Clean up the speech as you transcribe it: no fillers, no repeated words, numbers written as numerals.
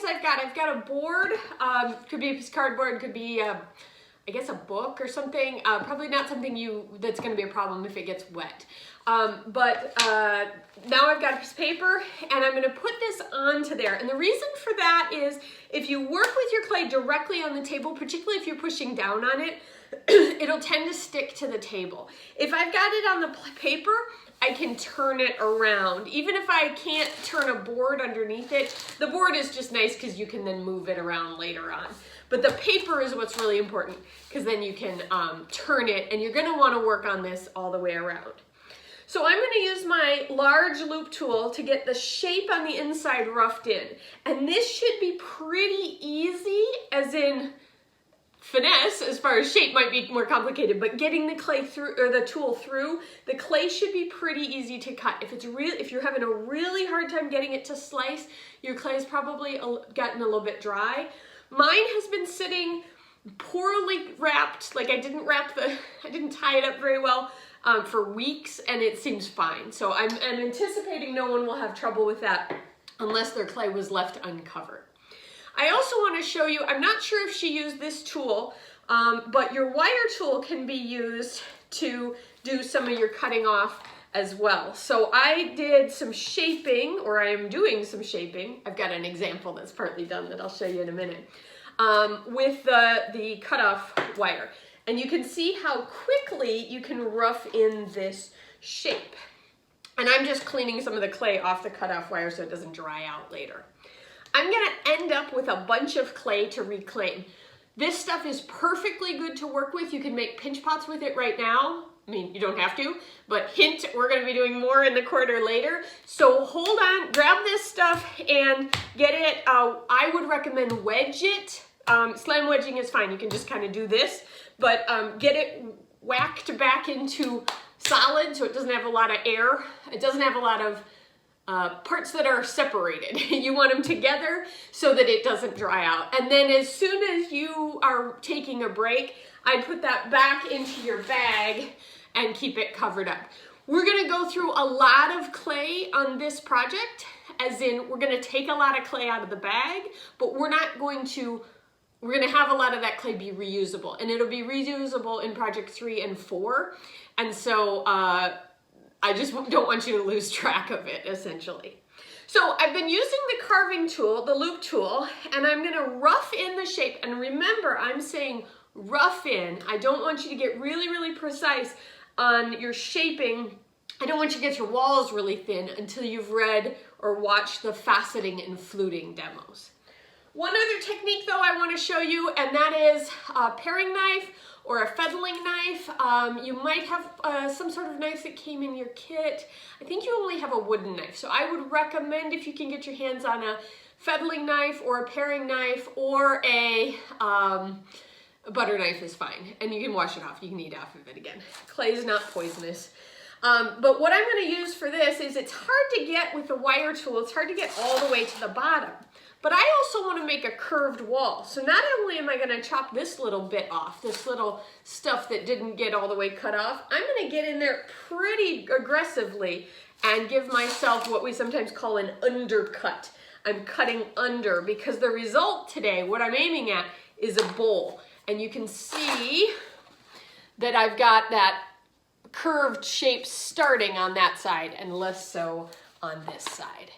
I've got a board, could be a piece of cardboard, could be I guess a book or something. Probably not something that's going to be a problem if it gets wet. But now I've got a piece of paper and I'm going to put this onto there. And the reason for that is if you work with your clay directly on the table, particularly if you're pushing down on it, it'll tend to stick to the table. If I've got it on the paper, I can turn it around. Even if I can't turn a board underneath it, the board is just nice because you can then move it around later on. But the paper is what's really important because then you can turn it, and you're going to want to work on this all the way around. So I'm going to use my large loop tool to get the shape on the inside roughed in. And this should be pretty easy, as in finesse, as far as shape might be more complicated, but getting the clay through, or the tool through, the clay should be pretty easy to cut. If you're having a really hard time getting it to slice, your clay has probably gotten a little bit dry. Mine has been sitting poorly wrapped, like I didn't tie it up very well for weeks, and it seems fine. So I'm anticipating no one will have trouble with that unless their clay was left uncovered. I also want to show you, I'm not sure if she used this tool, but your wire tool can be used to do some of your cutting off as well. So I did some shaping, or I am doing some shaping. I've got an example that's partly done that I'll show you in a minute, with the cutoff wire. And you can see how quickly you can rough in this shape. And I'm just cleaning some of the clay off the cutoff wire so it doesn't dry out later. I'm gonna end up with a bunch of clay to reclaim. This stuff is perfectly good to work with. You can make pinch pots with it right now. I mean, you don't have to, but hint, we're gonna be doing more in the quarter later. So hold on, grab this stuff and get it, I would recommend wedge it. Slam wedging is fine, you can just kind of do this, but get it whacked back into solid so it doesn't have a lot of air. It doesn't have a lot of parts that are separated. You want them together so that it doesn't dry out. And then as soon as you are taking a break, I'd put that back into your bag and keep it covered up. We're gonna go through a lot of clay on this project, as in we're gonna take a lot of clay out of the bag, but we're gonna have a lot of that clay be reusable, and it'll be reusable in project 3 and 4. And so I just don't want you to lose track of it, essentially. So I've been using the carving tool, the loop tool, and I'm gonna rough in the shape. And remember, I'm saying rough in. I don't want you to get really, really precise on your shaping. I don't want you to get your walls really thin until you've read or watched the faceting and fluting demos. One other technique though I want to show you, and that is a paring knife or a fettling knife. You might have some sort of knife that came in your kit. I think you only have a wooden knife, so I would recommend, if you can get your hands on a fettling knife or a paring knife, or a butter knife is fine, and you can wash it off. You can eat off of it again. Clay is not poisonous. But what I'm going to use for this is, it's hard to get with the wire tool. It's hard to get all the way to the bottom. But I also want to make a curved wall. So not only am I going to chop this little bit off, this little stuff that didn't get all the way cut off, I'm going to get in there pretty aggressively and give myself what we sometimes call an undercut. I'm cutting under, because the result today, what I'm aiming at, is a bowl. And you can see that I've got that curved shape starting on that side and less so on this side.